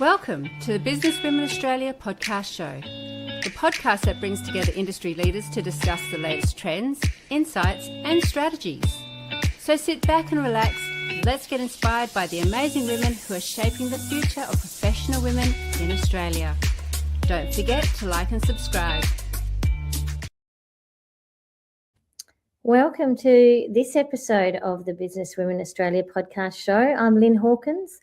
Welcome to the Business Women Australia podcast show, the podcast that brings together industry leaders to discuss the latest trends, insights and strategies. So sit back and relax, let's get inspired by the amazing women who are shaping the future of professional women in Australia. Don't forget to like and subscribe. Welcome to this episode of the Business Women Australia podcast show. I'm Lyn Hawkins.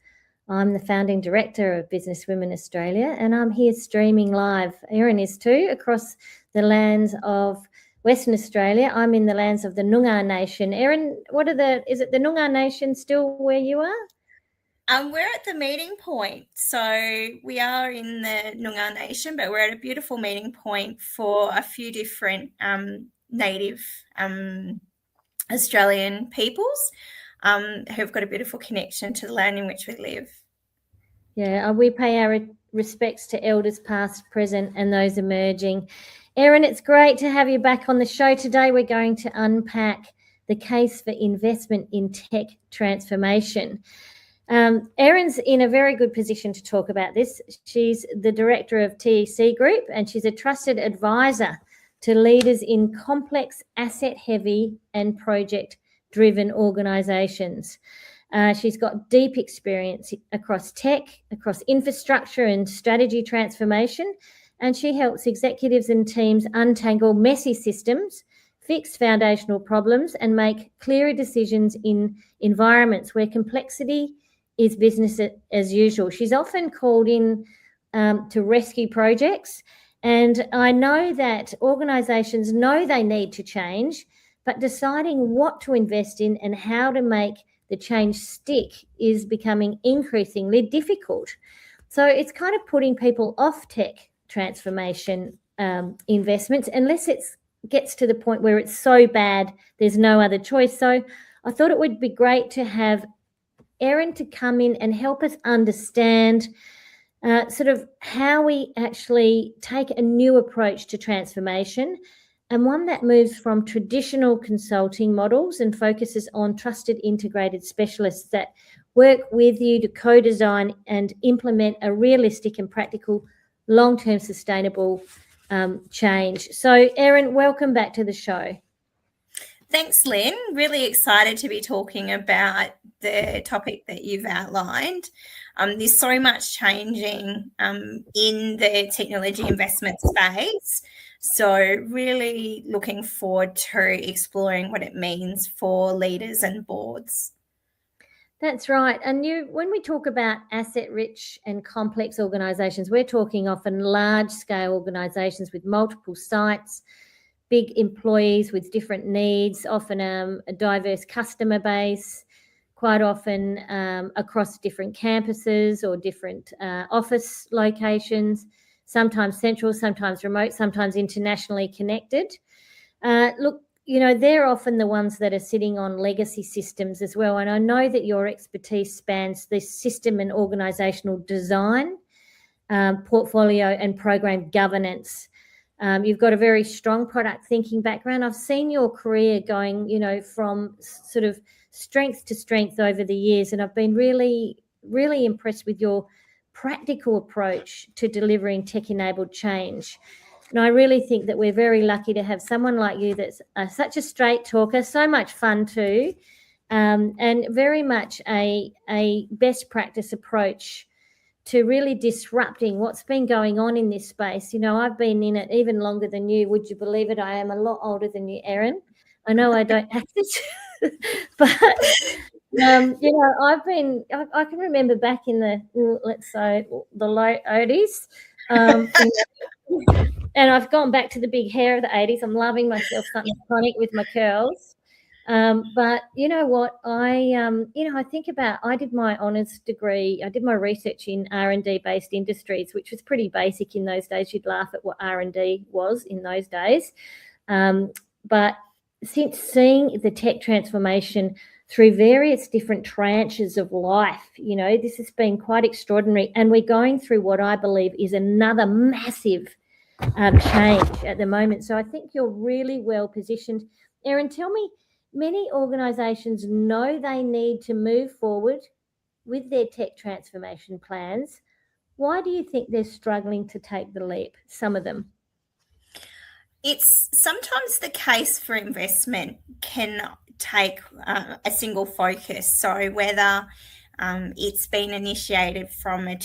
I'm the founding director of Business Women Australia, and I'm here streaming live. Erin is too, across the lands of Western Australia. I'm in the lands of the Noongar Nation. Erin, is it the Noongar Nation still where you are? We're at the meeting point. So we are in the Noongar Nation, but we're at a beautiful meeting point for a few different native Australian peoples who've got a beautiful connection to the land in which we live. Yeah, we pay our respects to elders past, present and those emerging. Erin, it's great to have you back on the show today. We're going to unpack the case for investment in tech transformation. Erin's in a very good position to talk about this. She's the director of TEC Group and she's a trusted advisor to leaders in complex, asset-heavy and project-driven organisations. She's got deep experience across tech, across infrastructure and strategy transformation, and she helps executives and teams untangle messy systems, fix foundational problems, and make clearer decisions in environments where complexity is business as usual. She's often called in to rescue projects, and I know that organisations know they need to change, but deciding what to invest in and how to make the change stick is becoming increasingly difficult. So it's kind of putting people off tech transformation investments unless it gets to the point where it's so bad there's no other choice. So I thought it would be great to have Erin to come in and help us understand sort of how we actually take a new approach to transformation, and one that moves from traditional consulting models and focuses on trusted integrated specialists that work with you to co-design and implement a realistic and practical long-term sustainable change. So Erin, welcome back to the show. Thanks, Lyn. Really excited to be talking about the topic that you've outlined. There's so much changing in the technology investment space. So really looking forward to exploring what it means for leaders and boards. That's right. And when we talk about asset-rich and complex organisations, we're talking often large-scale organisations with multiple sites, big employees with different needs, often a diverse customer base, quite often across different campuses or different office locations, sometimes central, sometimes remote, sometimes internationally connected. Look, they're often the ones that are sitting on legacy systems as well. And I know that your expertise spans the system and organisational design, portfolio and program governance. You've got a very strong product thinking background. I've seen your career going, from sort of strength to strength over the years, and I've been really, really impressed with your practical approach to delivering tech-enabled change. And I really think that we're very lucky to have someone like you that's such a straight talker, so much fun too, and very much a best practice approach to really disrupting what's been going on in this space. I've been in it even longer than you. Would you believe it? I am a lot older than you, Erin. I know I don't act it, but I can remember back in the, let's say, the late 80s, and I've gone back to the big hair of the 80s. I'm loving myself something iconic with my curls. But you know what, I think about, I did my honours degree, I did my research in R&D based industries, which was pretty basic in those days. You'd laugh at what R&D was in those days. But since seeing the tech transformation through various different tranches of life, this has been quite extraordinary. And we're going through what I believe is another massive change at the moment. So I think you're really well positioned. Erin, tell me, many organisations know they need to move forward with their tech transformation plans. Why do you think they're struggling to take the leap, some of them? It's sometimes the case for investment can take a single focus. So whether it's been initiated from a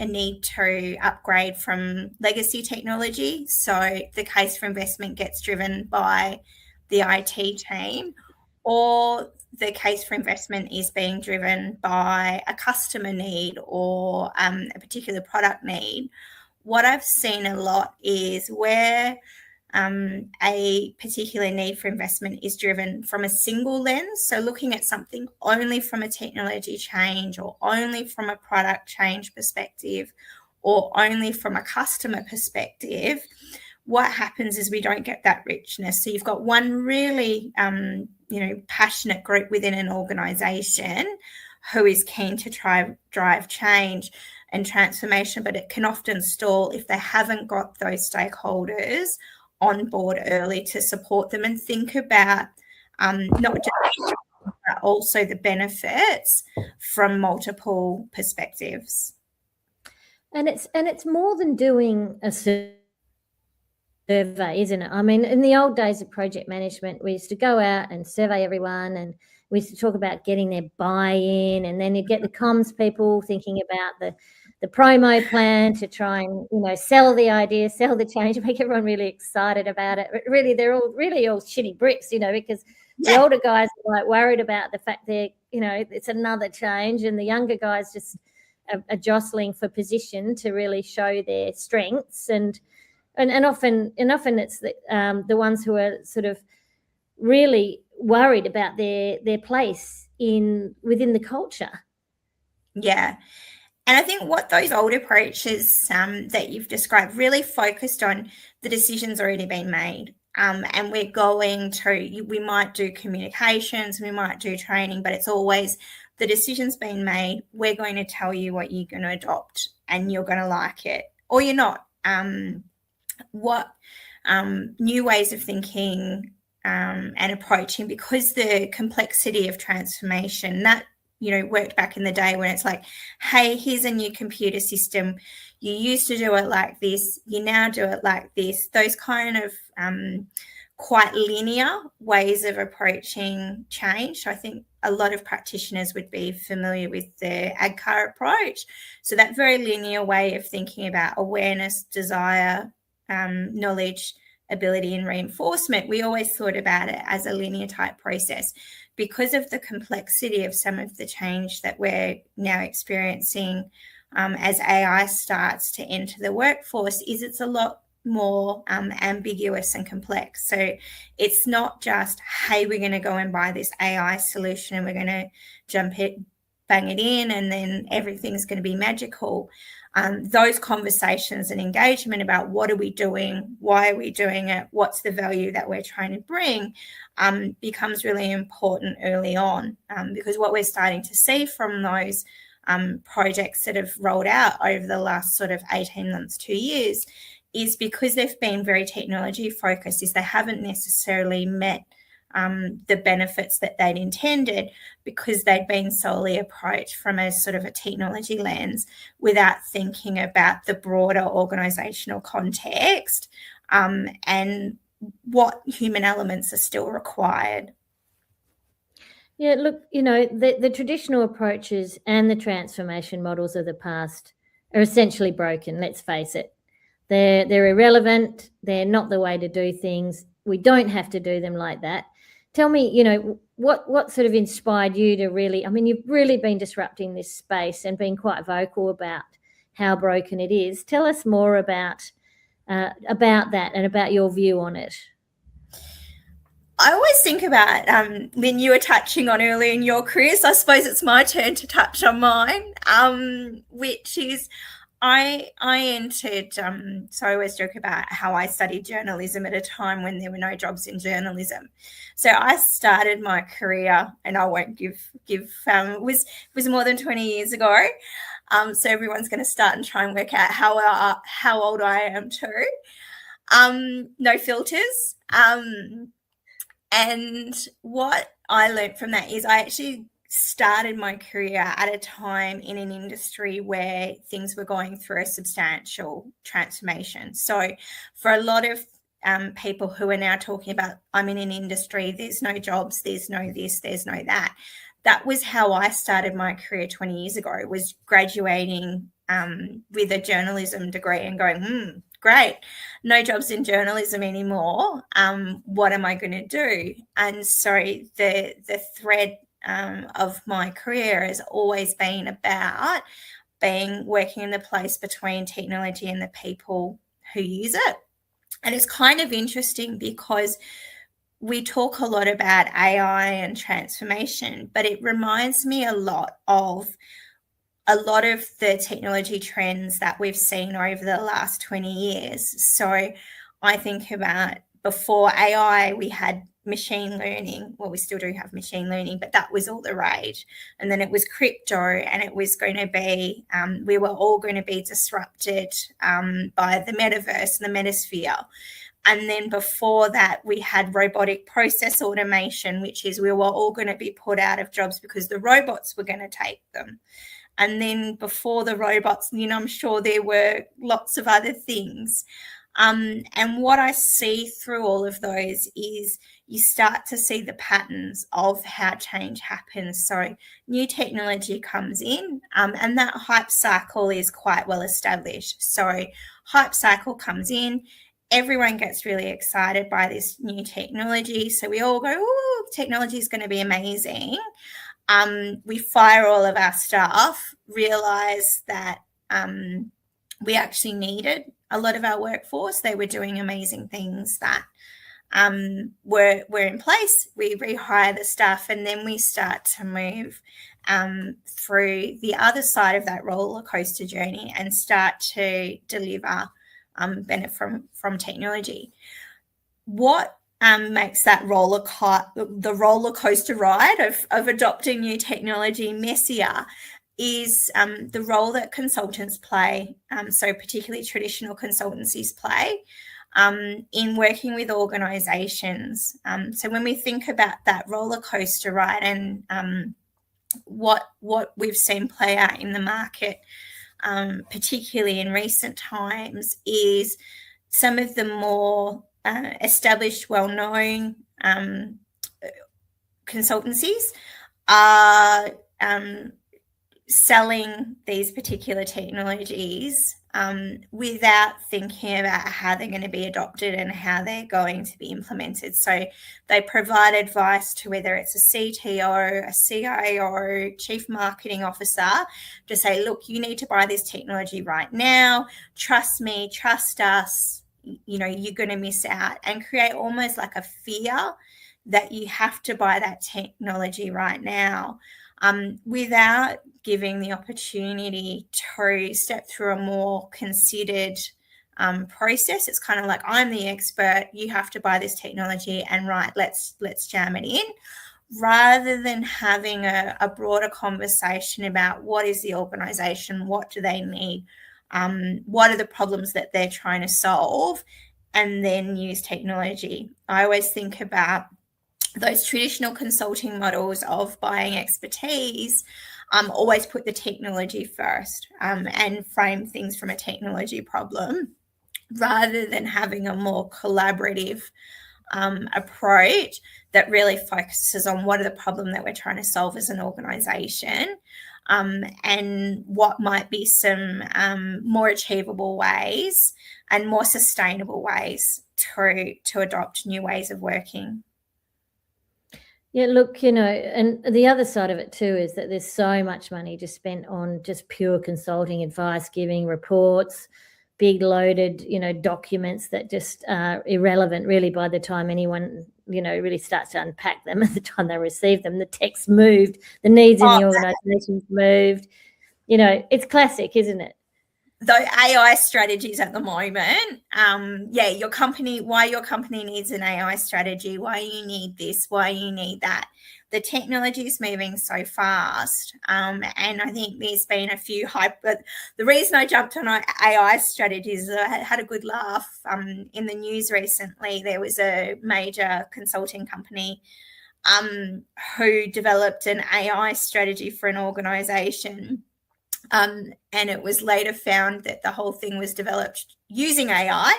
need to upgrade from legacy technology. So the case for investment gets driven by the IT team, or the case for investment is being driven by a customer need or a particular product need. What I've seen a lot is where a particular need for investment is driven from a single lens. So looking at something only from a technology change or only from a product change perspective or only from a customer perspective, what happens is we don't get that richness. So you've got one really, passionate group within an organisation who is keen to drive change and transformation, but it can often stall if they haven't got those stakeholders on board early to support them and think about not just but also the benefits from multiple perspectives. And it's more than doing a survey, isn't it? I mean, in the old days of project management, we used to go out and survey everyone, and we used to talk about getting their buy-in, and then you'd get the comms people thinking about the promo plan to try and, sell the idea, sell the change, make everyone really excited about it. But really, they're all shitty bricks, because the older guys are like worried about the fact it's another change, and the younger guys just are jostling for position to really show their strengths, and often it's the ones who are sort of really worried about their place within the culture. Yeah. And I think what those old approaches that you've described really focused on the decisions already been made. And we might do communications, we might do training, but it's always the decision's been made. We're going to tell you what you're going to adopt and you're going to like it or you're not. What new ways of thinking and approaching, because the complexity of transformation that worked back in the day when it's like, hey, here's a new computer system. You used to do it like this. You now do it like this. Those kind of quite linear ways of approaching change. So I think a lot of practitioners would be familiar with the ADKAR approach. So that very linear way of thinking about awareness, desire, knowledge, ability, and reinforcement. We always thought about it as a linear type process. Because of the complexity of some of the change that we're now experiencing as AI starts to enter the workforce, it's a lot more ambiguous and complex. So it's not just, hey, we're going to go and buy this AI solution and we're going to bang it in and then everything's going to be magical. Those conversations and engagement about what are we doing, why are we doing it, what's the value that we're trying to bring, becomes really important early on, because what we're starting to see from those projects that have rolled out over the last sort of 18 months, 2 years, is because they've been very technology focused, is they haven't necessarily met the benefits that they'd intended because they'd been solely approached from a sort of a technology lens without thinking about the broader organisational context and what human elements are still required. Yeah, look, the traditional approaches and the transformation models of the past are essentially broken, let's face it. They're irrelevant. They're not the way to do things. We don't have to do them like that. Tell me, what sort of inspired you to really, you've really been disrupting this space and been quite vocal about how broken it is. Tell us more about that and about your view on it. I always think about, Lyn, you were touching on earlier in your career, so I suppose it's my turn to touch on mine, which is I entered, so I always joke about how I studied journalism at a time when there were no jobs in journalism. So I started my career, and I won't give was more than 20 years ago. So everyone's going to start and try and work out how old I am too. No filters. And what I learned from that is I actually started my career at a time in an industry where things were going through a substantial transformation. So for a lot of people who are now talking about, I'm in an industry, there's no jobs, there's no this, there's no that. That was how I started my career 20 years ago, was graduating with a journalism degree and going, great, no jobs in journalism anymore. What am I going to do? And so the thread of my career has always been about working in the place between technology and the people who use it. And it's kind of interesting because we talk a lot about AI and transformation, but it reminds me a lot of the technology trends that we've seen over the last 20 years. So I think about, before AI, we had machine learning. Well, we still do have machine learning, but that was all the rage. And then it was crypto, and it was going to be, we were all going to be disrupted by the metaverse and the metasphere. And then before that, we had robotic process automation, which is we were all going to be put out of jobs because the robots were going to take them. And then before the robots, I'm sure there were lots of other things. And what I see through all of those is you start to see the patterns of how change happens. So new technology comes in, and that hype cycle is quite well established. So hype cycle comes in, everyone gets really excited by this new technology. So we all go, oh, technology is going to be amazing. We fire all of our staff, realise that we actually needed a lot of our workforce. They were doing amazing things that were in place. We rehire the staff, and then we start to move through the other side of that roller coaster journey and start to deliver benefit from technology. What makes that the roller coaster ride of adopting new technology messier is the role that consultants play, so particularly traditional consultancies play, in working with organisations. So when we think about that roller coaster ride and what we've seen play out in the market, particularly in recent times, is some of the more established, well-known consultancies are selling these particular technologies without thinking about how they're going to be adopted and how they're going to be implemented. So they provide advice to whether it's a CTO, a CIO, chief marketing officer, to say, look, you need to buy this technology right now. Trust me, trust us. You're going to miss out, and create almost like a fear that you have to buy that technology right now, without giving the opportunity to step through a more considered process. It's kind of like, I'm the expert, you have to buy this technology, and right, let's jam it in, rather than having a broader conversation about what is the organisation, what do they need, what are the problems that they're trying to solve, and then use technology. I always think about those traditional consulting models of buying expertise, always put the technology first, and frame things from a technology problem, rather than having a more collaborative approach that really focuses on what are the problems that we're trying to solve as an organisation, and what might be some more achievable ways and more sustainable ways to adopt new ways of working. Yeah, look, and the other side of it too is that there's so much money just spent on just pure consulting advice, giving reports, big loaded, documents that just are irrelevant really by the time anyone, really starts to unpack them. At the time they receive them, the text moved, the needs in the organisation's moved. It's classic, isn't it? The AI strategies at the moment, why your company needs an AI strategy, why you need this, why you need that. The technology is moving so fast, and I think there's been a few hype. But the reason I jumped on AI strategies is I had a good laugh. In the news recently, there was a major consulting company who developed an AI strategy for an organization. And it was later found that the whole thing was developed using AI,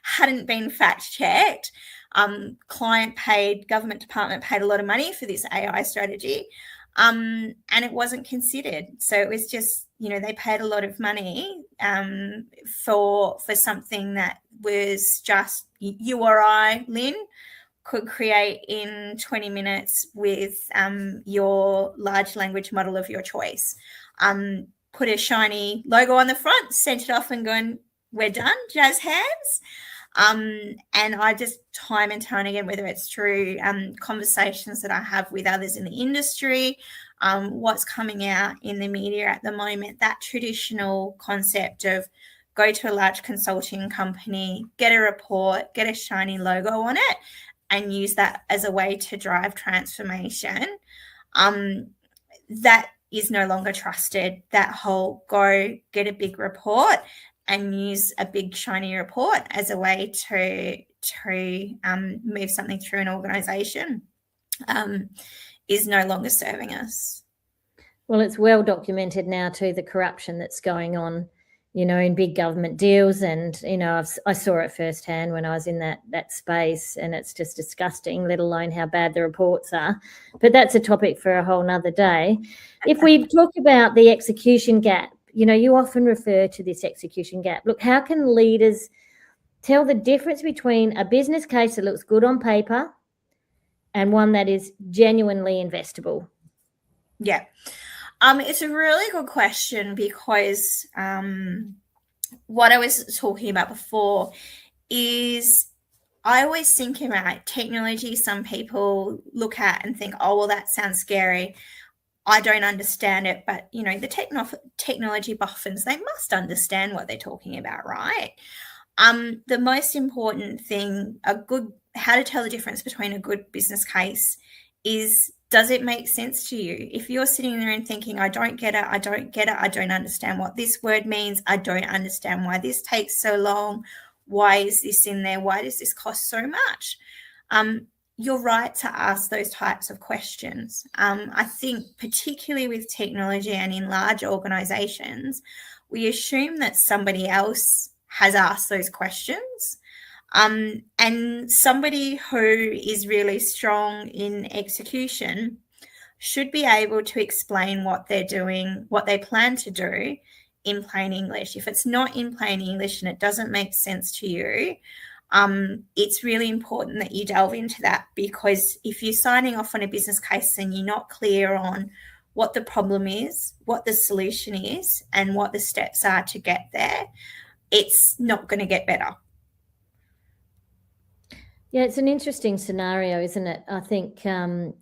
hadn't been fact-checked. Government department paid a lot of money for this AI strategy, and it wasn't considered. So it was just, they paid a lot of money for something that was just you or I, Lyn, could create in 20 minutes with your large language model of your choice. Put a shiny logo on the front, sent it off and gone, we're done, jazz hands. And I just time and time again, whether it's through conversations that I have with others in the industry, what's coming out in the media at the moment, that traditional concept of go to a large consulting company, get a report, get a shiny logo on it, and use that as a way to drive transformation, that is no longer trusted. That whole go get a big report and use a big shiny report as a way to move something through an organisation is no longer serving us. Well, it's well documented now too, the corruption that's going on, in big government deals. And, I saw it firsthand when I was in that space, and it's just disgusting, let alone how bad the reports are. But that's a topic for a whole nother day. If we talk about the execution gap, you often refer to this execution gap. Look, how can leaders tell the difference between a business case that looks good on paper and one that is genuinely investable? Yeah. It's a really good question, because what I was talking about before is I always think about technology. Some people look at and think, oh, well, that sounds scary. I don't understand it. But, the technology buffins, they must understand what they're talking about, right? The most important thing, how to tell the difference between a good business case is, does it make sense to you? If you're sitting there and thinking, I don't get it, I don't understand what this word means, I don't understand why this takes so long, why is this in there, why does this cost so much? You're right to ask those types of questions. I think particularly with technology and in large organizations, we assume that somebody else has asked those questions. And somebody who is really strong in execution should be able to explain what they're doing, what they plan to do in plain English. If it's not in plain English and it doesn't make sense to you, it's really important that you delve into that, because if you're signing off on a business case and you're not clear on what the problem is, what the solution is, and what the steps are to get there, it's not going to get better. Yeah, it's an interesting scenario, isn't it? I think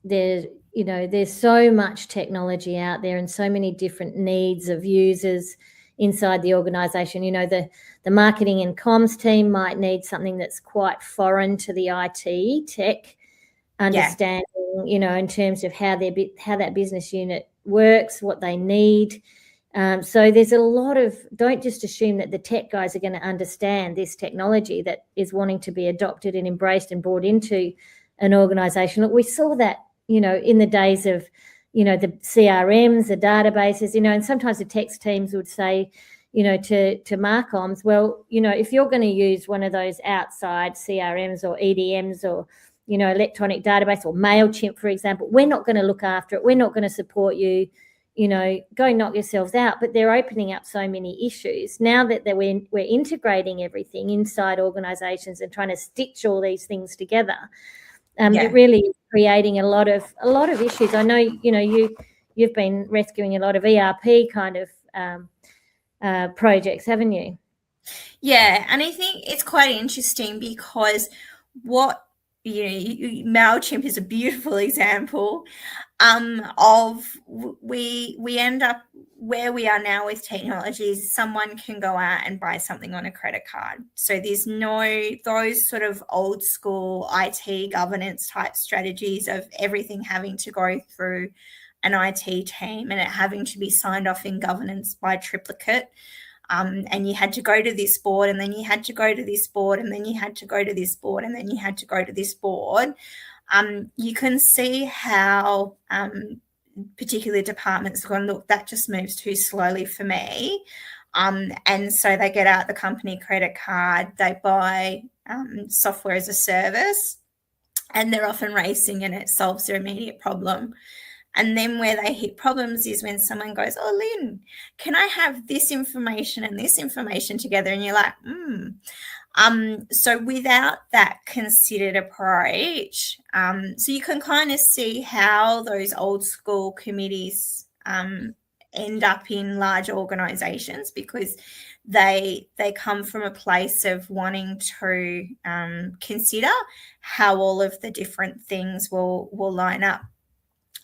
there's so much technology out there and so many different needs of users inside the organisation. The marketing and comms team might need something that's quite foreign to the IT tech understanding, in terms of how that business unit works, what they need. So there's a lot of, don't just assume that the tech guys are going to understand this technology that is wanting to be adopted and embraced and brought into an organisation. Look, we saw that, in the days of, the CRMs, the databases, and sometimes the tech teams would say, to Marcoms, well, if you're going to use one of those outside CRMs or EDMs or, electronic database or MailChimp, for example, we're not going to look after it. We're not going to support you. Go knock yourselves out. But they're opening up so many issues now that we're integrating everything inside organisations and trying to stitch all these things together. It really is creating a lot of issues. I know you've been rescuing a lot of ERP kind of projects, haven't you? Yeah, and I think it's quite interesting because MailChimp is a beautiful example of we end up where we are now with technology. Someone can go out and buy something on a credit card. So there's those sort of old school IT governance type strategies of everything having to go through an IT team and it having to be signed off in governance by triplicate. And you had to go to this board, and then you had to go to this board, and then you had to go to this board, and then you had to go to this board. you can see how particular departments are going, look, that just moves too slowly for me. And so they get out the company credit card, they buy software as a service, and they're often racing and it solves their immediate problem. And then where they hit problems is when someone goes, oh, Lyn, can I have this information and this information together? And you're like, So without that considered approach, so you can kind of see how those old school committees end up in large organisations, because they come from a place of wanting to consider how all of the different things will line up.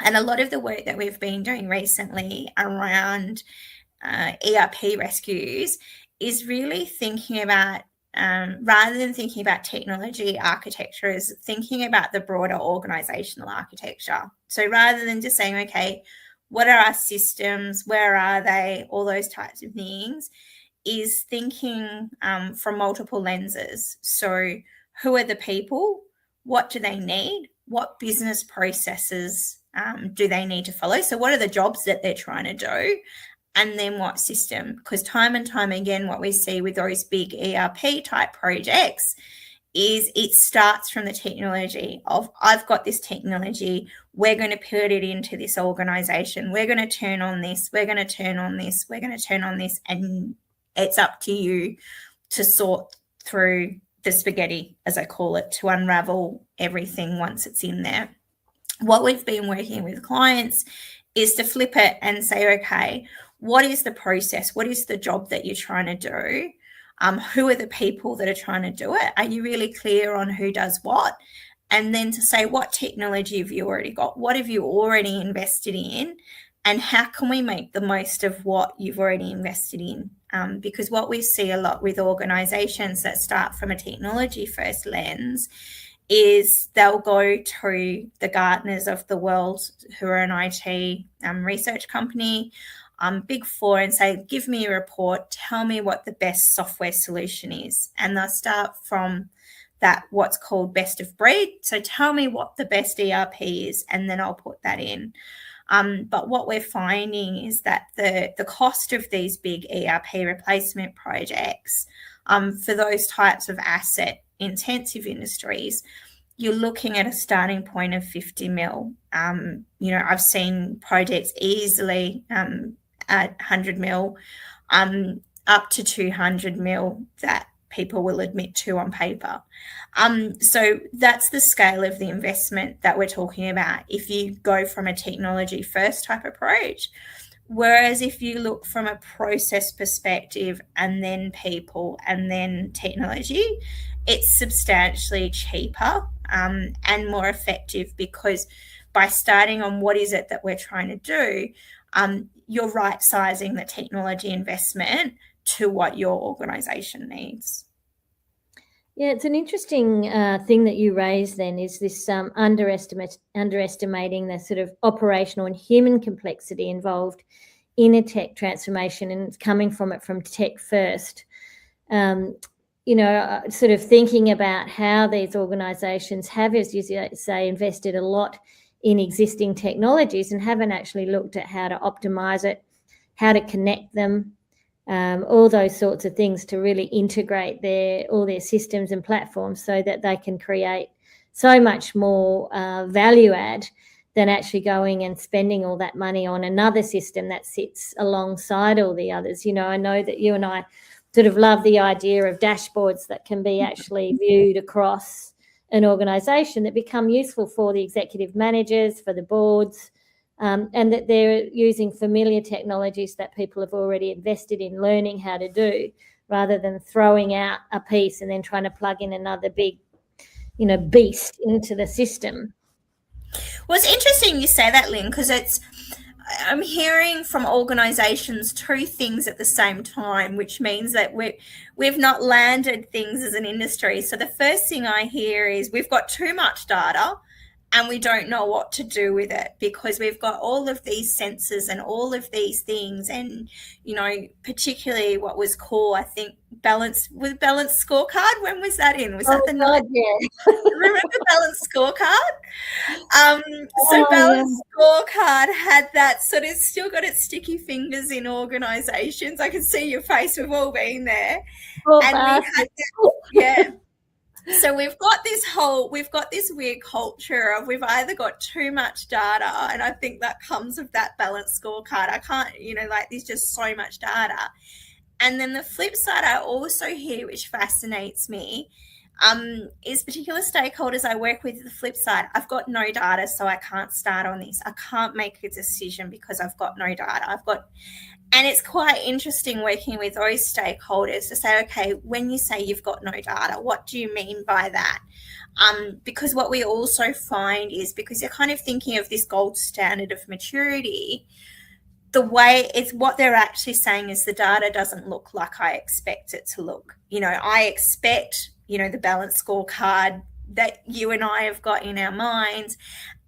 And a lot of the work that we've been doing recently around ERP rescues is really thinking about, rather than thinking about technology architecture, is thinking about the broader organisational architecture. So rather than just saying, okay, what are our systems, where are they, all those types of things, is thinking from multiple lenses. So who are the people? What do they need? What business processes do they need to follow? So what are the jobs that they're trying to do? And then what system? Because time and time again, what we see with those big ERP type projects is it starts from the technology of, I've got this technology, we're going to put it into this organisation, we're going to turn on this, we're going to turn on this, we're going to turn on this, and it's up to you to sort through the spaghetti, as I call it, to unravel everything once it's in there. What we've been working with clients is to flip it and say, okay, what is the process? What is the job that you're trying to do? Who are the people that are trying to do it? Are you really clear on who does what? And then to say, what technology have you already got? What have you already invested in? And how can we make the most of what you've already invested in? Because what we see a lot with organisations that start from a technology first lens is they'll go to the Gartners of the world, who are an IT research company, Big Four, and say, give me a report, tell me what the best software solution is. And they'll start from that, what's called best of breed. So tell me what the best ERP is, and then I'll put that in. But what we're finding is that the cost of these big ERP replacement projects for those types of asset intensive industries, you're looking at a starting point of 50 mil. I've seen projects easily at 100 mil, up to 200 mil that people will admit to on paper. So that's the scale of the investment that we're talking about if you go from a technology first type approach. Whereas if you look from a process perspective and then people and then technology, it's substantially cheaper and more effective, because by starting on what is it that we're trying to do, you're right sizing the technology investment to what your organisation needs. Yeah, it's an interesting thing that you raised then, is this underestimating the sort of operational and human complexity involved in a tech transformation, and it's coming from tech first. Sort of thinking about how these organisations have, as you say, invested a lot in existing technologies and haven't actually looked at how to optimise it, how to connect them, all those sorts of things to really integrate all their systems and platforms so that they can create so much more value add than actually going and spending all that money on another system that sits alongside all the others. I know that you and I sort of love the idea of dashboards that can be actually viewed across an organisation that become useful for the executive managers, for the boards, and that they're using familiar technologies that people have already invested in learning how to do, rather than throwing out a piece and then trying to plug in another big, beast into the system. Well, it's interesting you say that, Lyn, because I'm hearing from organisations two things at the same time, which means that we've not landed things as an industry. So the first thing I hear is we've got too much data and we don't know what to do with it because we've got all of these sensors and all of these things. And, you know, particularly what was cool, I think, balanced scorecard. When was that in? Was that the night? Yeah. Remember balanced scorecard? So balanced scorecard had that sort of still got its sticky fingers in organisations. I can see your face. We've all been there. Oh, and we had that, yeah. So we've got this weird culture of we've either got too much data, and I think that comes with that balanced scorecard. I can't, you know, like there's just so much data. And then the flip side I also hear, which fascinates me, is particular stakeholders I work with. The flip side, I've got no data, so I can't start on this. I can't make a decision because I've got no data. And it's quite interesting working with those stakeholders to say, okay, when you say you've got no data, what do you mean by that? Because what we also find is, because you're kind of thinking of this gold standard of maturity, the way it's what they're actually saying is the data doesn't look like I expect it to look. You know, I expect, you know, the balanced scorecard that you and I have got in our minds.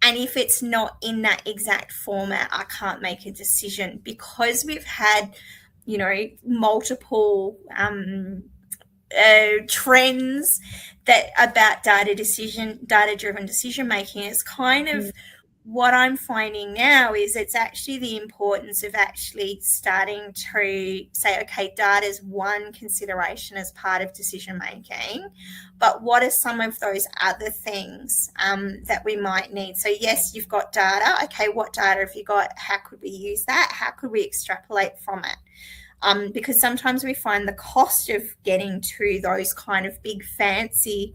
And if it's not in that exact format, I can't make a decision because we've had, you know, multiple trends that about data-driven decision making. It's kind of what I'm finding now is it's actually the importance of actually starting to say, okay, data is one consideration as part of decision making, but what are some of those other things that we might need? So yes, you've got data. Okay, what data have you got? How could we use that? How could we extrapolate from it? Because sometimes we find the cost of getting to those kind of big fancy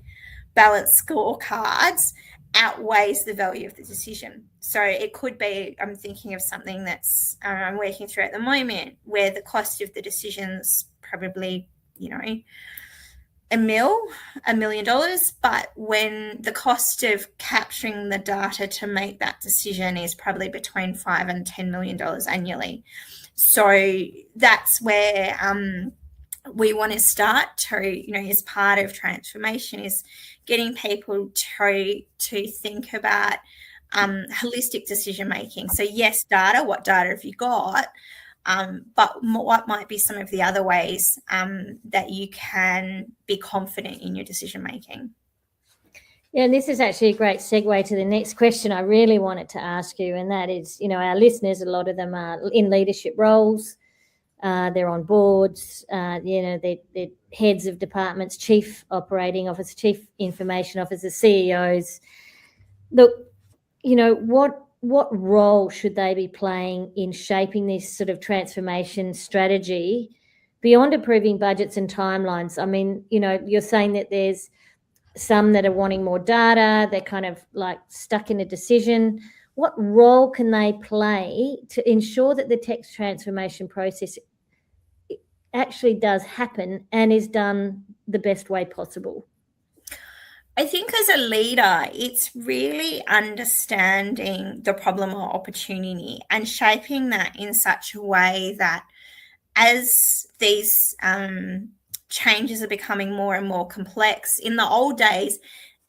balanced scorecards outweighs the value of the decision. So it could be, I'm thinking of something that's I'm working through at the moment where the cost of the decision's probably, you know, $1 million, but when the cost of capturing the data to make that decision is probably between $5 and $10 million annually. So that's where we want to start to, you know, as part of transformation is getting people to think about holistic decision making. So yes, data, what data have you got? But what might be some of the other ways that you can be confident in your decision making? Yeah, and this is actually a great segue to the next question I really wanted to ask you, and that is, you know, our listeners, a lot of them are in leadership roles. They're on boards, you know, they're heads of departments, chief operating officer, chief information officers, CEOs. Look, you know, what role should they be playing in shaping this sort of transformation strategy beyond approving budgets and timelines? I mean, you know, you're saying that there's some that are wanting more data, they're kind of like stuck in a decision. What role can they play to ensure that the tech transformation process actually does happen and is done the best way possible? I think as a leader, it's really understanding the problem or opportunity and shaping that in such a way that as these changes are becoming more and more complex, in the old days,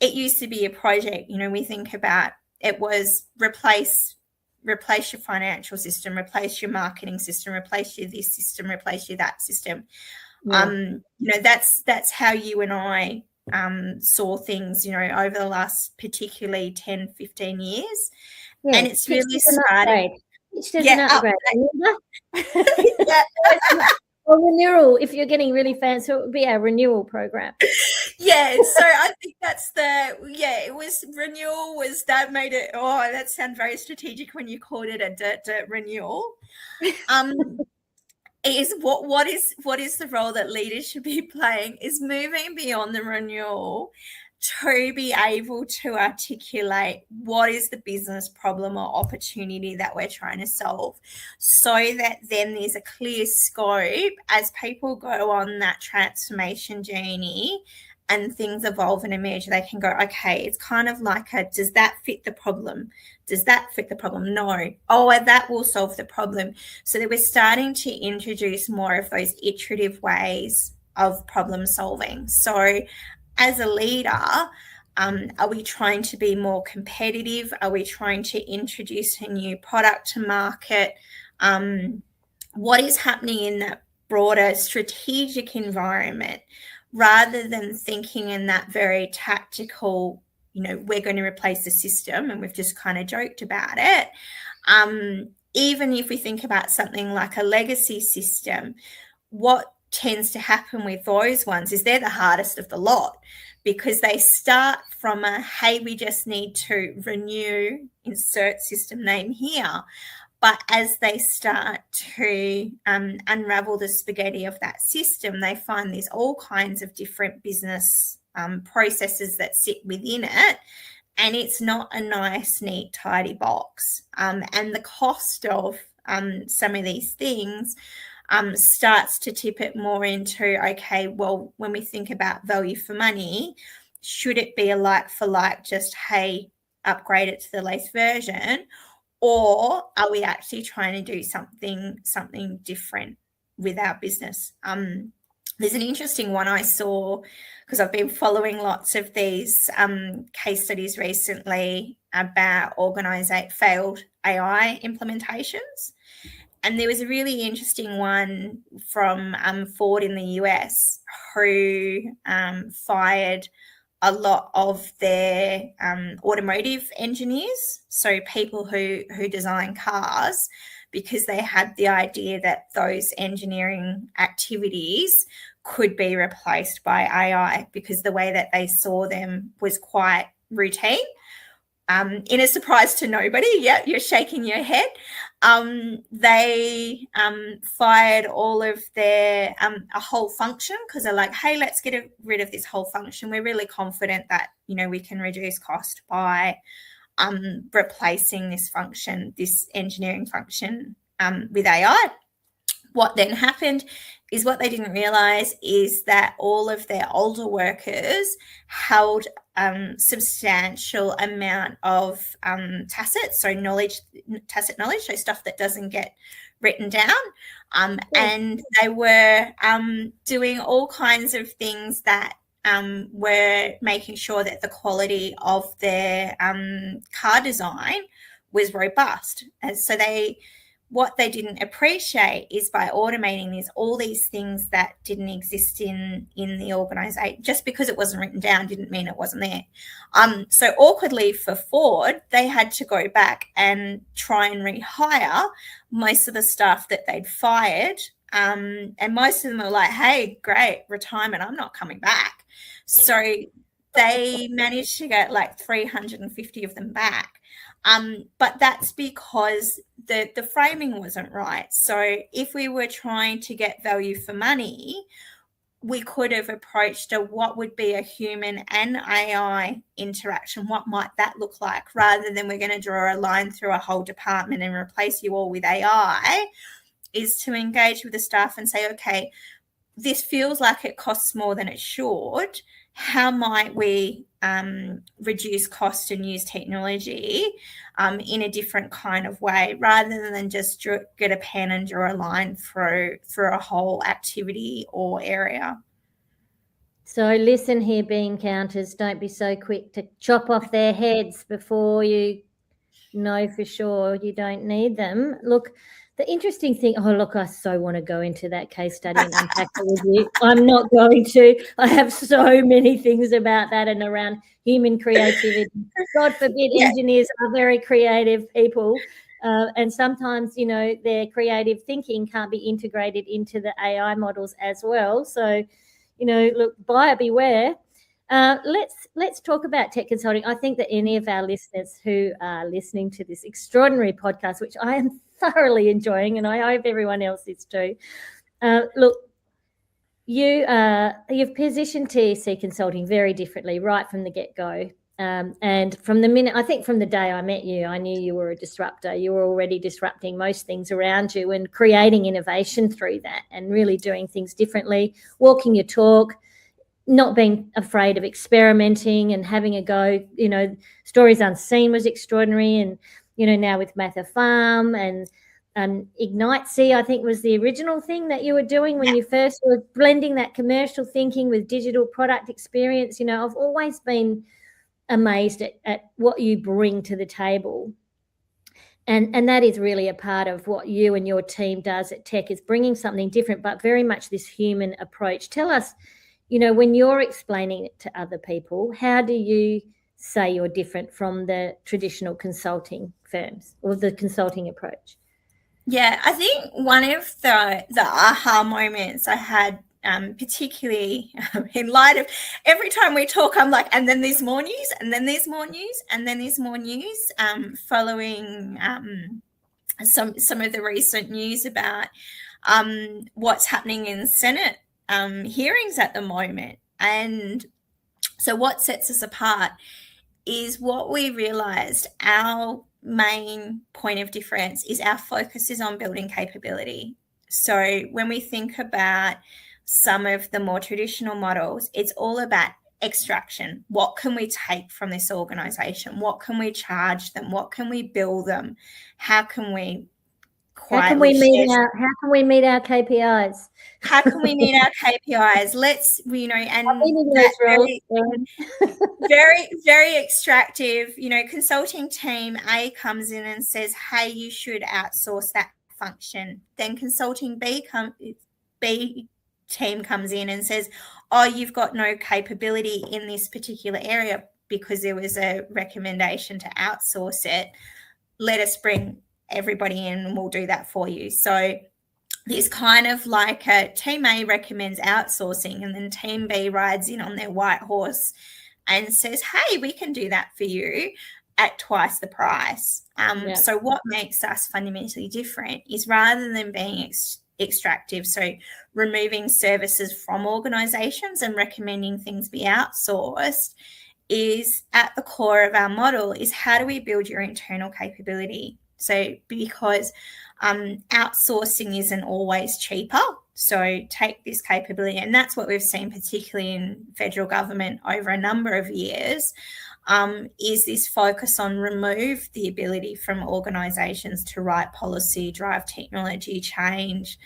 it used to be a project. You know, we think about it was replace your financial system, replace your marketing system, replace your this system, replace your that system. Yeah. You know, that's how you and I saw things, you know, over the last particularly 10, 15 years. Yeah, and it's really started. It's just an upgrade. Yeah. Or renewal, if you're getting really fancy, it would be our renewal program. Yeah, so I think that's it was renewal was that made it, that sounded very strategic when you called it a dirt renewal. Is what is the role that leaders should be playing is moving beyond the renewal to be able to articulate what is the business problem or opportunity that we're trying to solve, so that then there's a clear scope as people go on that transformation journey and things evolve and emerge. They can go, okay, it's kind of like does that fit the problem? Does that fit the problem? No. Oh, that will solve the problem. So that we're starting to introduce more of those iterative ways of problem solving. So as a leader, Are we trying to be more competitive? Are we trying to introduce a new product to market? What is happening in that broader strategic environment, rather than thinking in that very tactical, we're going to replace the system, and we've just kind of joked about it. Even if we think about something like a legacy system, what tends to happen with those ones is they're the hardest of the lot, because they start from hey, we just need to renew, insert system name here. But as they start to unravel the spaghetti of that system, they find there's all kinds of different business processes that sit within it. And it's not a nice, neat, tidy box. And the cost of some of these things starts to tip it more into, okay, well, when we think about value for money, should it be a like for like, just, hey, upgrade it to the latest version? Or are we actually trying to do something different with our business? There's an interesting one I saw, because I've been following lots of these case studies recently about failed AI implementations. And there was a really interesting one from Ford in the US, who fired a lot of their automotive engineers, so people who design cars, because they had the idea that those engineering activities could be replaced by AI, because the way that they saw them was quite routine. In a surprise to nobody, yeah, you're shaking your head. They fired all of their a whole function, because they're like, hey, let's get rid of this whole function. We're really confident that we can reduce cost by replacing this function, this engineering function, with AI. What then happened is, what they didn't realize is that all of their older workers held substantial amount of tacit knowledge, so stuff that doesn't get written down. And they were doing all kinds of things that were making sure that the quality of their car design was robust. And so what they didn't appreciate is, by automating all these things that didn't exist in the organisation, just because it wasn't written down didn't mean it wasn't there. So awkwardly for Ford, they had to go back and try and rehire most of the staff that they'd fired. And most of them were like, hey, great, retirement, I'm not coming back. So they managed to get like 350 of them back. But that's because the framing wasn't right. So if we were trying to get value for money, we could have approached what would be a human and AI interaction. What might that look like, rather than we're going to draw a line through a whole department and replace you all with AI, is to engage with the staff and say, okay, this feels like it costs more than it should. How might we reduce cost and use technology in a different kind of way, rather than just get a pen and draw a line through a whole activity or area? So listen here, bean counters, don't be so quick to chop off their heads before you know for sure you don't need them. Look, the interesting thing, I so want to go into that case study and unpack it with you. I'm not going to. I have so many things about that and around human creativity. God forbid, engineers are very creative people. And sometimes, their creative thinking can't be integrated into the AI models as well. So, look, buyer beware. Let's talk about tech consulting. I think that any of our listeners who are listening to this extraordinary podcast, which I am thoroughly enjoying, and I hope everyone else is too. Look, you've positioned TEC Consulting very differently right from the get-go. And from the minute, I think from the day I met you, I knew you were a disruptor. You were already disrupting most things around you and creating innovation through that, and really doing things differently, walking your talk, not being afraid of experimenting and having a go. Stories Unseen was extraordinary, and now with Mather Farm and Ignite C, I think was the original thing that you were doing when you first were blending that commercial thinking with digital product experience. I've always been amazed at what you bring to the table. And that is really a part of what you and your team does at TEC, is bringing something different, but very much this human approach. Tell us, when you're explaining it to other people, how do you say you're different from the traditional consulting firms or the consulting approach? Yeah, I think one of the aha moments I had, particularly in light of every time we talk, I'm like, and then there's more news, and then there's more news, and then there's more news, following some of the recent news about what's happening in Senate hearings at the moment. And so what sets us apart is what we realised our main point of difference is our focus is on building capability. So when we think about some of the more traditional models, it's all about extraction. What can we take from this organisation? What can we charge them? What can we bill them? How can we How can we meet our KPIs? How can we meet our KPIs? Let's, and very, very extractive, consulting team A comes in and says, hey, you should outsource that function. Then consulting B team comes in and says, oh, you've got no capability in this particular area because there was a recommendation to outsource it. Let us bring everybody in and we'll do that for you. So this kind of like a team A recommends outsourcing, and then team B rides in on their white horse and says, hey, we can do that for you at twice the price. So what makes us fundamentally different is, rather than being extractive, so removing services from organizations and recommending things be outsourced, is at the core of our model is how do we build your internal capability? So because outsourcing isn't always cheaper, so take this capability, and that's what we've seen particularly in federal government over a number of years, is this focus on remove the ability from organisations to write policy, drive technology change,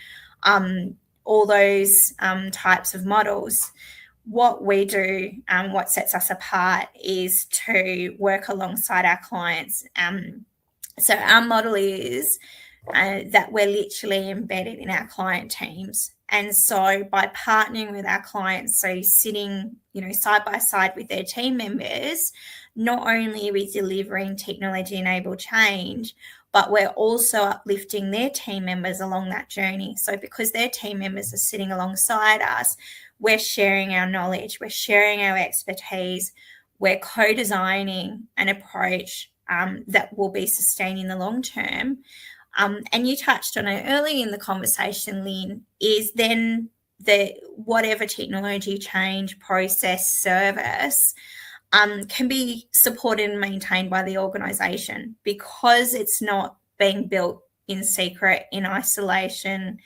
all those types of models. What we do, what sets us apart, is to work alongside our clients. So our model is that we're literally embedded in our client teams. And so by partnering with our clients, so sitting, side by side with their team members, not only are we delivering technology-enabled change, but we're also uplifting their team members along that journey. So because their team members are sitting alongside us, we're sharing our knowledge, we're sharing our expertise, we're co-designing an approach that will be sustained in the long term. And you touched on it early in the conversation, Lyn, is then the whatever technology change, process, service can be supported and maintained by the organisation, because it's not being built in secret, in isolation.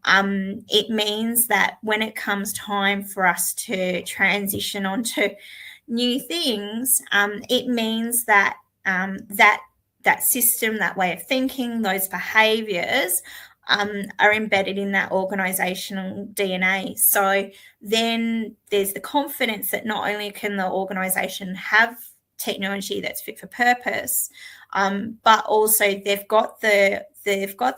It means that when it comes time for us to transition onto new things, it means that that system, that way of thinking, those behaviours are embedded in that organisational DNA. So then there's the confidence that not only can the organisation have technology that's fit for purpose, but also they've got the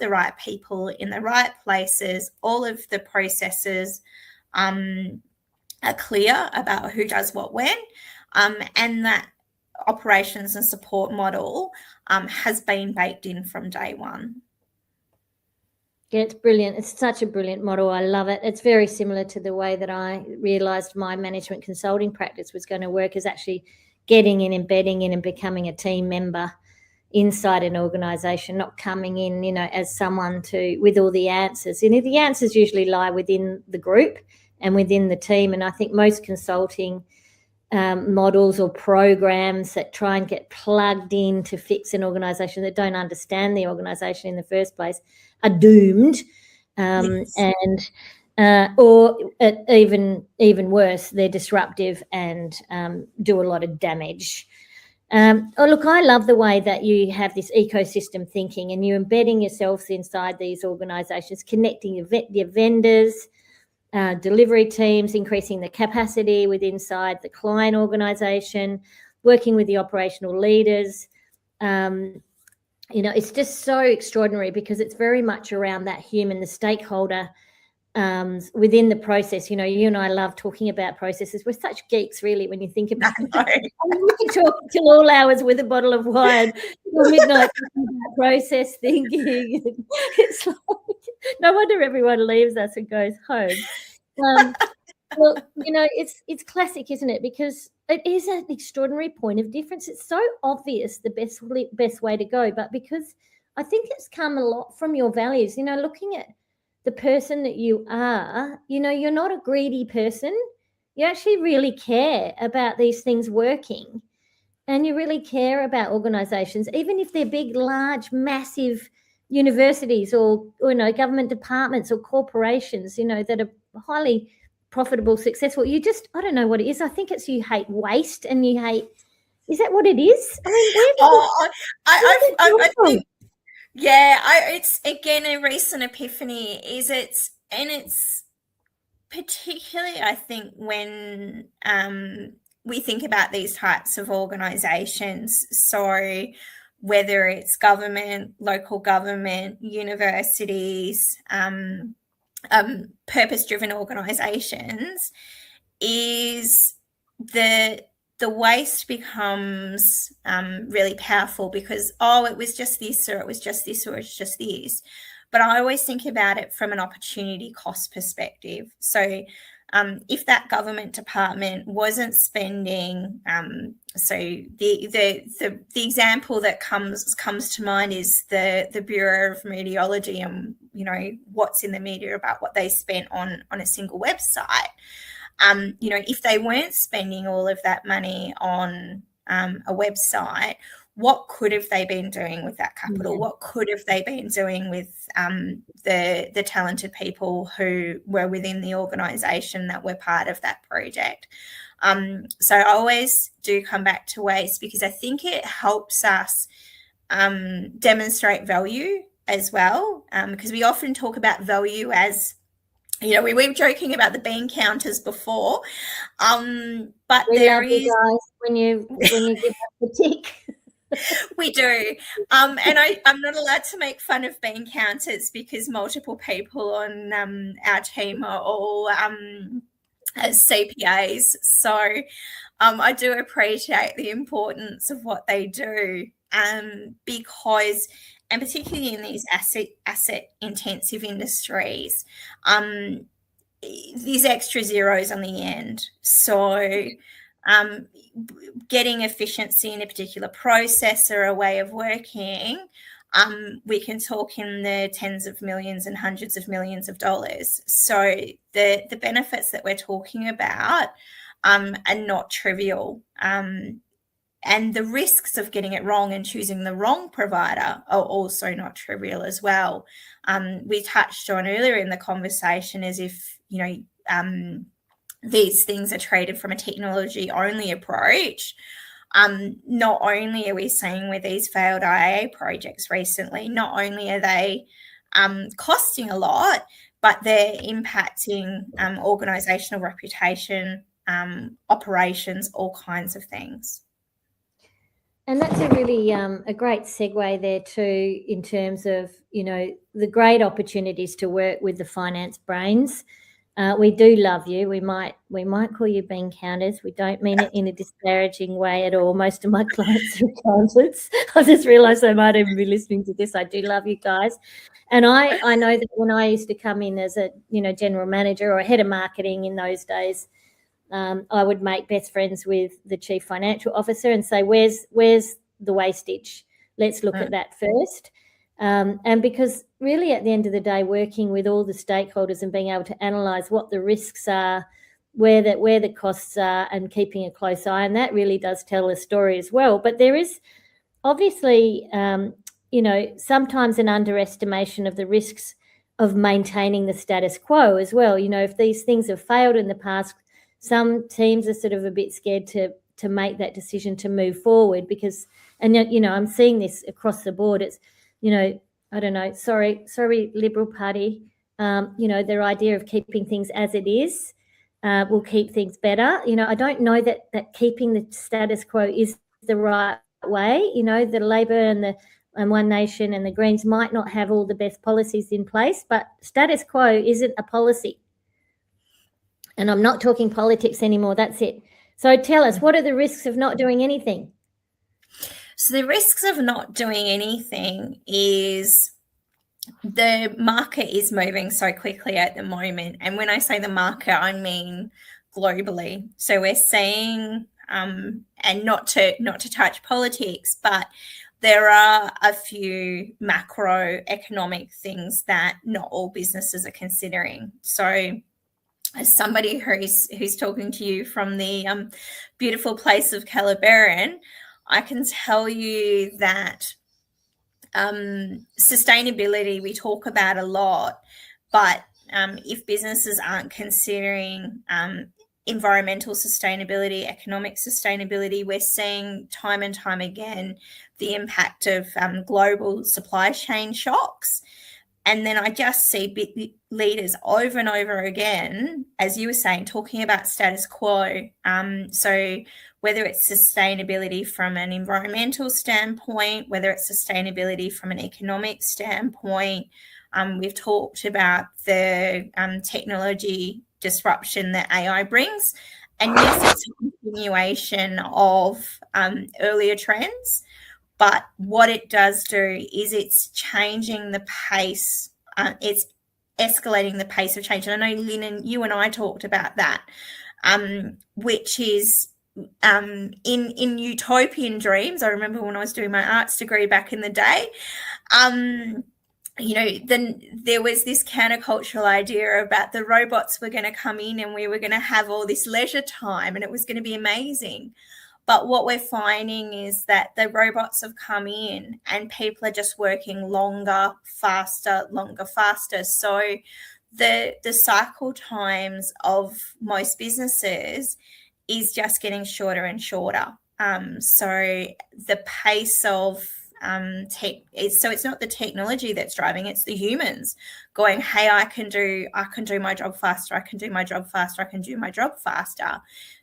right people in the right places. All of the processes are clear about who does what when, and that operations and support model has been baked in from day one. Yeah, it's brilliant. It's such a brilliant model. I love it. It's very similar to the way that I realised my management consulting practice was going to work, is actually getting in, embedding in and becoming a team member inside an organisation, not coming in, as someone with all the answers. The answers usually lie within the group and within the team. And I think most consulting models or programs that try and get plugged in to fix an organisation that don't understand the organisation in the first place are doomed. Yes. Or even worse, they're disruptive and do a lot of damage. Look, I love the way that you have this ecosystem thinking, and you're embedding yourselves inside these organisations, connecting your vendors, delivery teams, increasing the capacity inside the client organisation, working with the operational leaders. It's just so extraordinary because it's very much around that human, the stakeholder within the process. You and I love talking about processes. We're such geeks, really, when you think about it. We can talk till all hours with a bottle of wine till midnight process thinking. It's like, no wonder everyone leaves us and goes home. Well, it's classic, isn't it? Because it is an extraordinary point of difference. It's so obvious the best way to go, but because I think it's come a lot from your values, looking at the person that you are, you're not a greedy person. You actually really care about these things working, and you really care about organisations, even if they're big, large, massive universities or government departments or corporations, that are highly profitable, successful. I don't know what it is. I think it's you hate waste and you hate. Is that what it is? I think. Yeah, it's again a recent epiphany. It's particularly, I think, when we think about these types of organisations. So whether it's government, local government, universities, purpose-driven organisations, is the waste becomes really powerful because, it was just this, or it was just this, or it's just this. But I always think about it from an opportunity cost perspective. So if that government department wasn't spending, so the example that comes to mind is the Bureau of Meteorology, and what's in the media about what they spent on a single website. If they weren't spending all of that money on a website, what could have they been doing with that capital? Yeah. What could have they been doing with the talented people who were within the organisation that were part of that project? So I always do come back to waste because I think it helps us demonstrate value as well, because we often talk about value as, we were joking about the bean counters before, but we there love is you guys when you give us the tick. We do, and I'm not allowed to make fun of bean counters because multiple people on our team are all as CPAs. So I do appreciate the importance of what they do, because, and particularly in these asset intensive industries, these extra zeros on the end. So getting efficiency in a particular process or a way of working, we can talk in the tens of millions and hundreds of millions of dollars. So the benefits that we're talking about are not trivial. And the risks of getting it wrong and choosing the wrong provider are also not trivial as well. We touched on earlier in the conversation as if, these things are treated from a technology-only approach. Not only are we seeing with these failed IA projects recently, not only are they costing a lot, but they're impacting organisational reputation, operations, all kinds of things. And that's a really a great segue there too, in terms of, the great opportunities to work with the finance brains. We do love you. We might call you bean counters. We don't mean it in a disparaging way at all. Most of my clients are accountants. I just realised they might even be listening to this. I do love you guys. And I know that when I used to come in as a, general manager or head of marketing in those days, I would make best friends with the chief financial officer and say, where's the wastage? Let's look at that first. And because really at the end of the day, working with all the stakeholders and being able to analyse what the risks are, where the costs are, and keeping a close eye, and that really does tell a story as well. But there is obviously, sometimes an underestimation of the risks of maintaining the status quo as well. If these things have failed in the past, some teams are sort of a bit scared to make that decision to move forward because, and I'm seeing this across the board. It's, I don't know, sorry, Liberal Party, their idea of keeping things as it is. will keep things better. I don't know that keeping the status quo is the right way. The Labor and One Nation and the Greens might not have all the best policies in place, but status quo isn't a policy. And I'm not talking politics anymore. That's it. So tell us, what are the risks of not doing anything? So the risks of not doing anything is the market is moving so quickly at the moment. And when I say the market, I mean globally. So we're seeing, and not to touch politics, but there are a few macroeconomic things that not all businesses are considering. So as somebody who's talking to you from the beautiful place of Calabarin, I can tell you that sustainability we talk about a lot, but if businesses aren't considering environmental sustainability, economic sustainability, we're seeing time and time again the impact of global supply chain shocks. And then I just see leaders over and over again, as you were saying, talking about status quo. So whether it's sustainability from an environmental standpoint, whether it's sustainability from an economic standpoint, we've talked about the technology disruption that AI brings. And yes, it's a continuation of earlier trends. But what it does do is it's changing the pace. It's escalating the pace of change. And I know, Lyn, and you and I talked about that, which is in utopian dreams. I remember when I was doing my arts degree back in the day, then there was this countercultural idea about the robots were going to come in and we were going to have all this leisure time and it was going to be amazing. But what we're finding is that the robots have come in and people are just working longer, faster. So the cycle times of most businesses is just getting shorter and shorter. So the pace of so it's not the technology that's driving, it's the humans going, hey, I can do my job faster, I can do my job faster.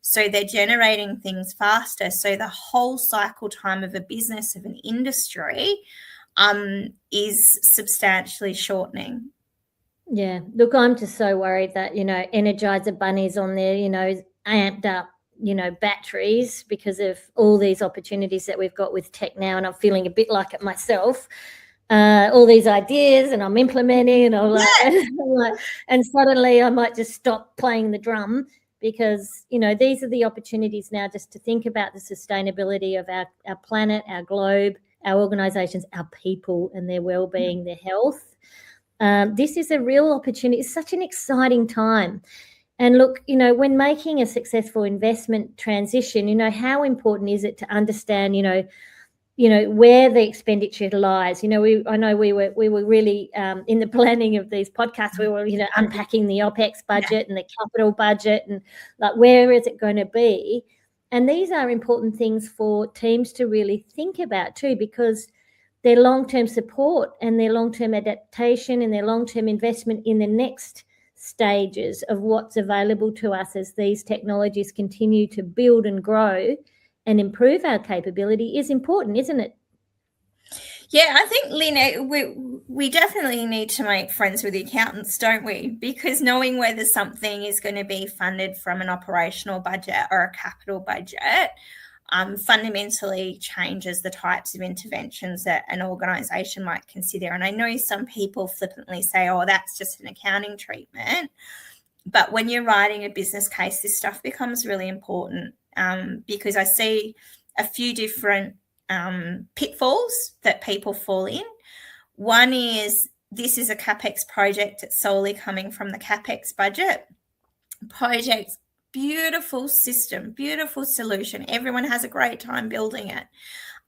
So they're generating things faster. So the whole cycle time of a business, of an industry, is substantially shortening. Yeah, look, I'm just so worried that Energizer bunnies on their amped up batteries because of all these opportunities that we've got with tech now, and I'm feeling a bit like it myself. All these ideas, and I'm implementing, and I'm like, and suddenly I might just stop playing the drum because these are the opportunities now just to think about the sustainability of our planet, our globe, our organisations, our people, and their well-being, their health. This is a real opportunity. It's such an exciting time. And look, when making a successful investment transition, how important is it to understand, where the expenditure lies? I know we were really in the planning of these podcasts, we were, unpacking the OPEX budget and the capital budget and like, where is it going to be? And these are important things for teams to really think about too, because their long-term support and their long-term adaptation and their long-term investment in the next stages of what's available to us as these technologies continue to build and grow and improve our capability is important, isn't it? Yeah, I think, Lyn, we definitely need to make friends with the accountants, don't we? Because knowing whether something is going to be funded from an operational budget or a capital budget fundamentally changes the types of interventions that an organisation might consider. And I know some people flippantly say, oh, that's just an accounting treatment. But when you're writing a business case, this stuff becomes really important because I see a few different pitfalls that people fall in. One is this is a CapEx project. It's solely coming from the CapEx budget. Projects, beautiful system, beautiful solution. Everyone has a great time building it.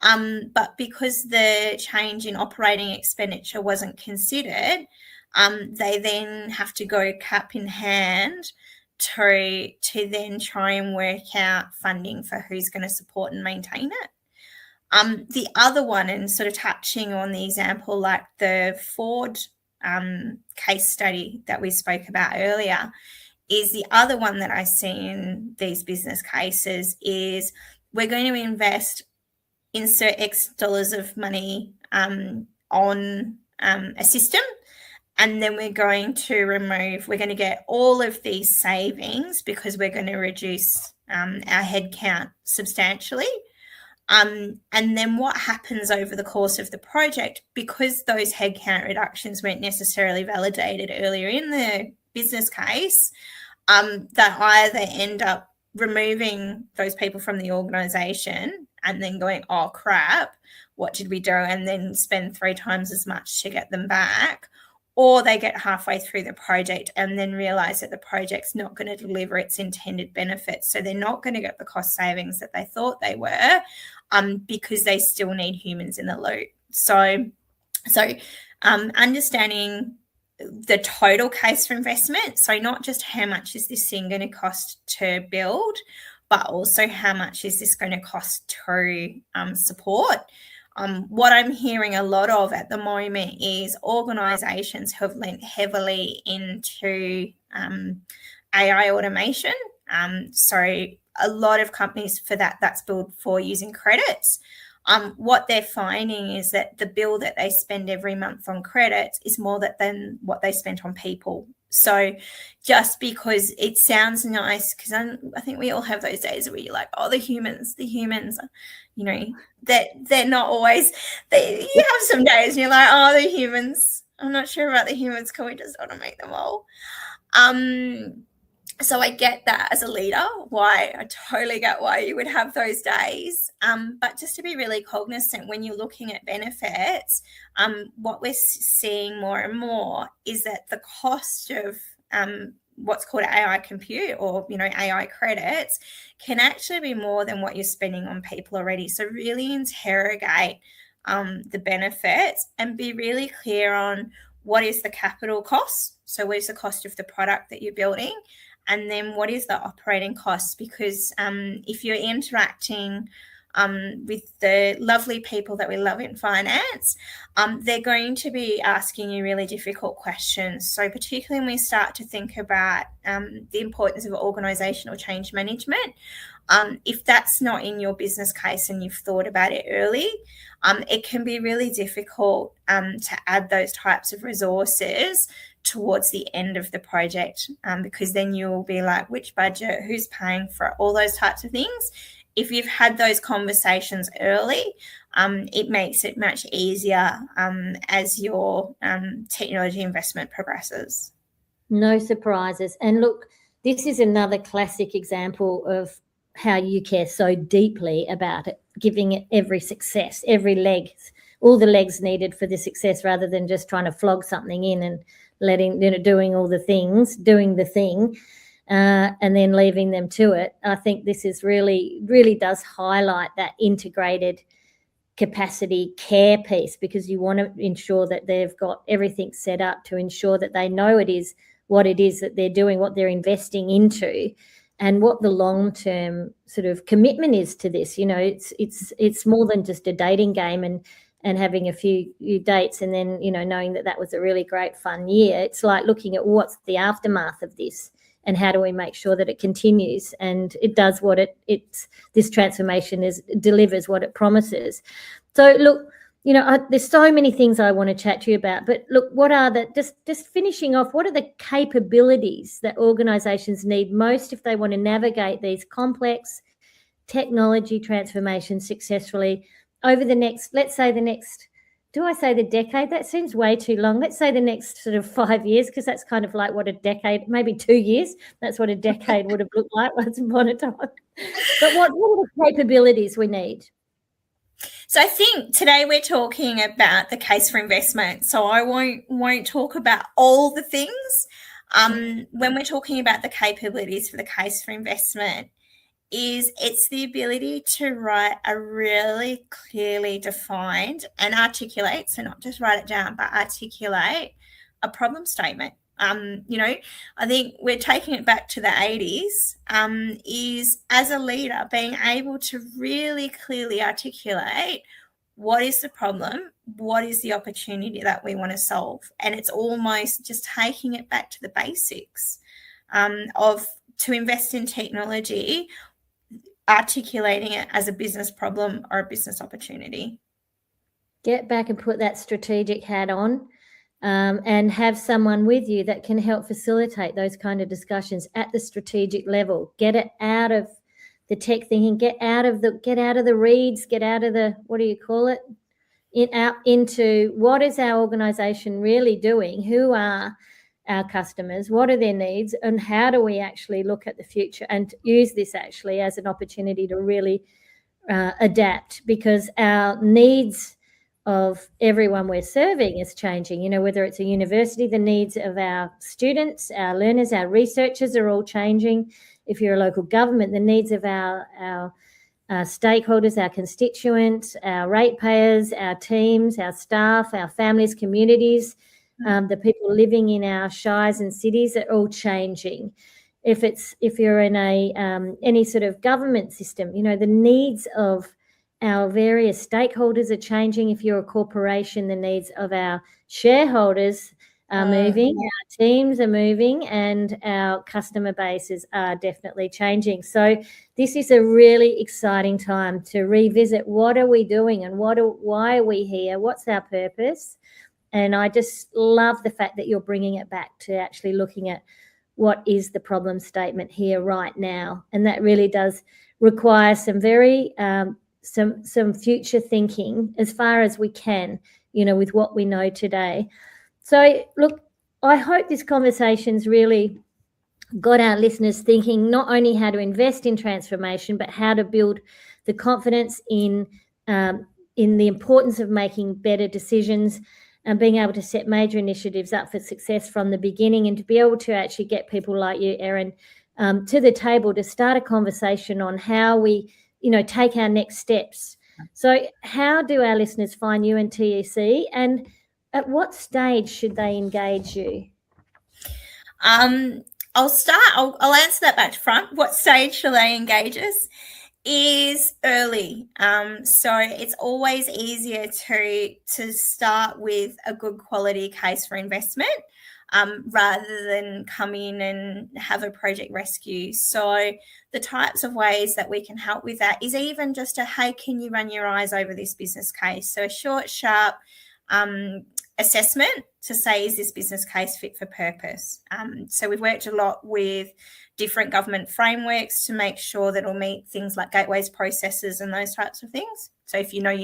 But because the change in operating expenditure wasn't considered, they then have to go cap in hand to then try and work out funding for who's going to support and maintain it. The other one, and sort of touching on the example like the Ford case study that we spoke about earlier, is the other one that I see in these business cases is we're going to insert X dollars of money on a system, and then we're going to get all of these savings because we're going to reduce our headcount substantially. And then what happens over the course of the project, because those headcount reductions weren't necessarily validated earlier in the business case, that either end up removing those people from the organisation and then going, oh, crap, what did we do? And then spend 3 times as much to get them back. Or they get halfway through the project and then realise that the project's not going to deliver its intended benefits. So they're not going to get the cost savings that they thought they were, because they still need humans in the loop. So understanding the total case for investment, so not just how much is this thing going to cost to build, but also how much is this going to cost to support. What I'm hearing a lot of at the moment is organisations have lent heavily into AI automation. So a lot of companies for that's built for using credits. What they're finding is that the bill that they spend every month on credits is more than what they spent on people. So just because it sounds nice, because I think we all have those days where you're like, oh, the humans, you know, that they're not always, you have some days and you're like, oh, the humans, I'm not sure about the humans. Can we just automate them all? So I get that as a leader, I totally get why you would have those days. But just to be really cognizant when you're looking at benefits, what we're seeing more and more is that the cost of what's called AI compute or, AI credits can actually be more than what you're spending on people already. So really interrogate the benefits and be really clear on what is the capital cost. So what is the cost of the product that you're building? And then what is the operating cost? Because if you're interacting with the lovely people that we love in finance, they're going to be asking you really difficult questions. So particularly when we start to think about the importance of organisational change management, if that's not in your business case and you've thought about it early, it can be really difficult to add those types of resources towards the end of the project, because then you'll be like, which budget, who's paying for it, all those types of things. If you've had those conversations early, it makes it much easier as your technology investment progresses. No surprises. And look, this is another classic example of how you care so deeply about it, giving it every success, every leg, all the legs needed for the success, rather than just trying to flog something in and doing the thing, and then leaving them to it. I think this is really, really does highlight that integrated capacity care piece, because you want to ensure that they've got everything set up to ensure that they know it is what it is that they're doing, what they're investing into, and what the long-term sort of commitment is to this. It's more than just a dating game and having a few dates and then, knowing that was a really great fun year. It's like looking at what's the aftermath of this and how do we make sure that it continues and it does what this transformation delivers what it promises. So look, there's so many things I want to chat to you about, but look, what are just finishing off, what are the capabilities that organisations need most if they want to navigate these complex technology transformations successfully over the next, do I say the decade? That seems way too long. Let's say the next sort of 5 years, because that's kind of like what a decade, maybe 2 years, that's what a decade would have looked like once upon a time. But what are the capabilities we need? So I think today we're talking about the case for investment. So I won't talk about all the things. When we're talking about the capabilities for the case for investment, it's the ability to write a really clearly defined and articulate, so not just write it down, but articulate a problem statement. I think we're taking it back to the 80s, is as a leader being able to really clearly articulate what is the problem, what is the opportunity that we want to solve. And it's almost just taking it back to the basics. to invest in technology, articulating it as a business problem or a business opportunity. Get back and put that strategic hat on, and have someone with you that can help facilitate those kind of discussions at the strategic level. Get it out of the tech thinking, get out of the reads, get out of the, what do you call it? Out into what is our organisation really doing? Who are our customers? What are their needs? And how do we actually look at the future and use this actually as an opportunity to really adapt, because our needs of everyone we're serving is changing. You know, whether it's a university, the needs of our students, our learners, our researchers are all changing. If you're a local government, the needs of our stakeholders, our constituents, our ratepayers, our teams, our staff, our families, communities, the people living in our shires and cities are all changing. If you're in any sort of government system, you know, the needs of our various stakeholders are changing. If you're a corporation, the needs of our shareholders are moving, our teams are moving, and our customer bases are definitely changing. So this is a really exciting time to revisit what are we doing and why are we here? What's our purpose? And I just love the fact that you're bringing it back to actually looking at what is the problem statement here right now. And that really does require some very some future thinking as far as we can, you know, with what we know today. So look, I hope this conversation's really got our listeners thinking not only how to invest in transformation, but how to build the confidence in the importance of making better decisions and being able to set major initiatives up for success from the beginning, and to be able to actually get people like you, Erin, to the table to start a conversation on how we, you know, take our next steps. So how do our listeners find you and TEC, and at what stage should they engage you? I'll answer that back to front. What stage shall they engage us? Is early. So it's always easier to start with a good quality case for investment rather than come in and have a project rescue. So the types of ways that we can help with that is even just hey, can you run your eyes over this business case? So a short, sharp assessment to say, is this business case fit for purpose? So we've worked a lot with different government frameworks to make sure that it'll meet things like gateways, processes, and those types of things. So if you know,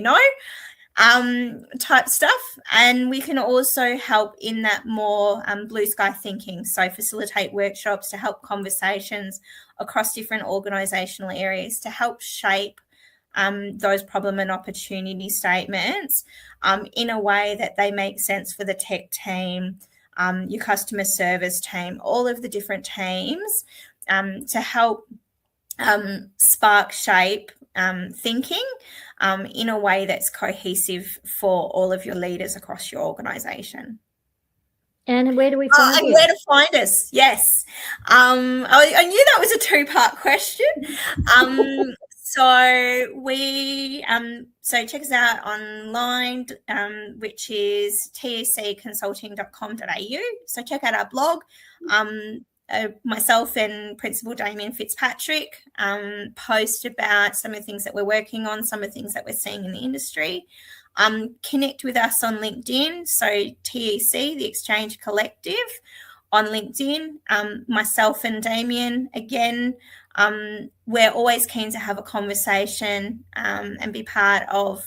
type stuff. And we can also help in that more blue sky thinking. So facilitate workshops to help conversations across different organisational areas to help shape those problem and opportunity statements in a way that they make sense for the tech team, your customer service team, all of the different teams to help spark, shape thinking in a way that's cohesive for all of your leaders across your organisation. And where do we find you? Where to find us? Yes. I knew that was a two-part question. So so check us out online, which is tecconsulting.com.au. So check out our blog. Myself and Principal Damien Fitzpatrick post about some of the things that we're working on, some of the things that we're seeing in the industry. Connect with us on LinkedIn. So TEC, the Exchange Collective, on LinkedIn. Myself and Damien, again, we're always keen to have a conversation and be part of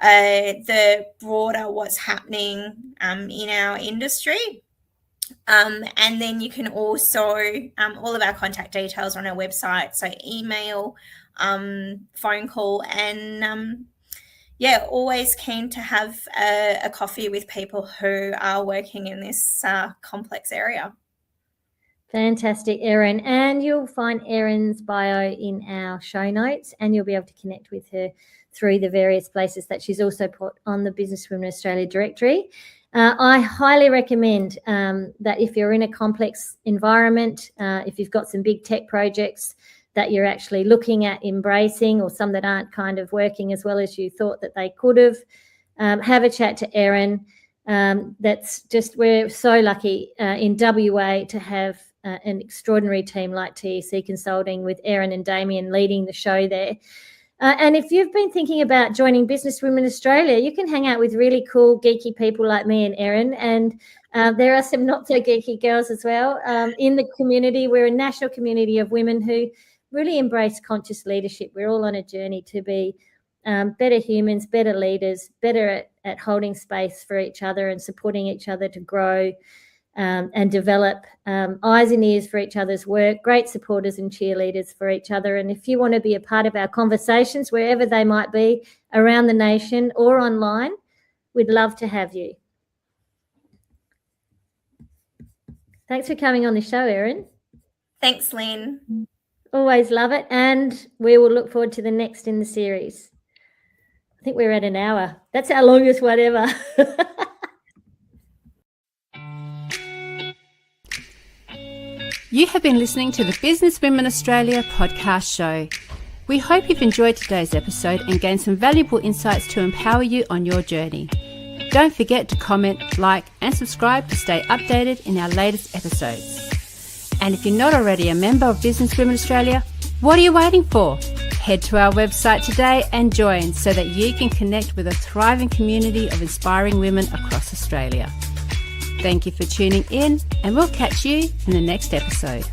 the broader what's happening in our industry. And then you can also, all of our contact details are on our website, so email, phone call, and always keen to have a coffee with people who are working in this complex area. Fantastic, Erin. And you'll find Erin's bio in our show notes, and you'll be able to connect with her through the various places that she's also put on the Business Women Australia directory. I highly recommend that if you're in a complex environment, if you've got some big tech projects that you're actually looking at embracing, or some that aren't kind of working as well as you thought that they could have a chat to Erin. That's just, we're so lucky in WA to have an extraordinary team like TEC Consulting with Erin and Damien leading the show there. And if you've been thinking about joining Business Women Australia, you can hang out with really cool, geeky people like me and Erin. And there are some not so geeky girls as well in the community. We're a national community of women who really embrace conscious leadership. We're all on a journey to be better humans, better leaders, better at holding space for each other and supporting each other to grow and develop, eyes and ears for each other's work, great supporters and cheerleaders for each other. And if you want to be a part of our conversations, wherever they might be, around the nation or online, we'd love to have you. Thanks for coming on the show, Erin. Thanks, Lyn. Always love it. And we will look forward to the next in the series. I think we're at an hour. That's our longest one ever. You have been listening to the Business Women Australia podcast show. We hope you've enjoyed today's episode and gained some valuable insights to empower you on your journey. Don't forget to comment, like, and subscribe to stay updated in our latest episodes. And if you're not already a member of Business Women Australia, what are you waiting for? Head to our website today and join so that you can connect with a thriving community of inspiring women across Australia. Thank you for tuning in, and we'll catch you in the next episode.